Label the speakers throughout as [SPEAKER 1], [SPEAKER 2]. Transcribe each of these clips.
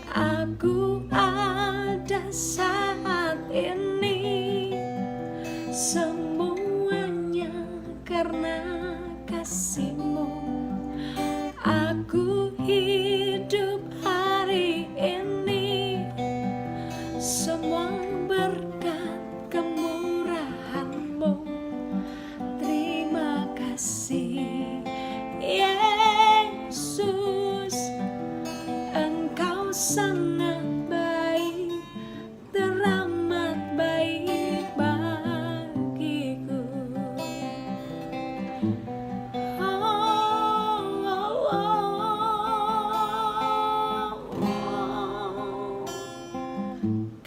[SPEAKER 1] Aku ada saat ini, semuanya karena kasih-Mu. Aku hidup hari ini, semua berkat kemurahan-Mu. Terima kasih Yesus, Engkau sangat baik, teramat baik bagiku.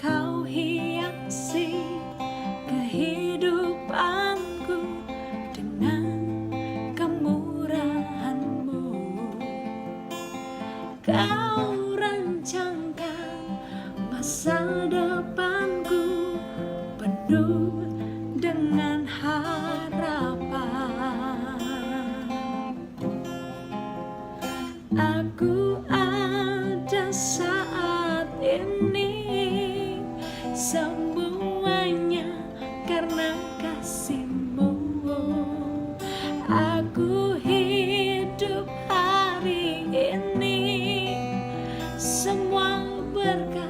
[SPEAKER 1] Kau hiasi kehidupanku dengan kemurahan-Mu. Kau rancangkan masa depanku penuh dengan harapan. Aku ada saat ini, semuanya karena kasih-Mu. Aku hidup hari ini, semua berkat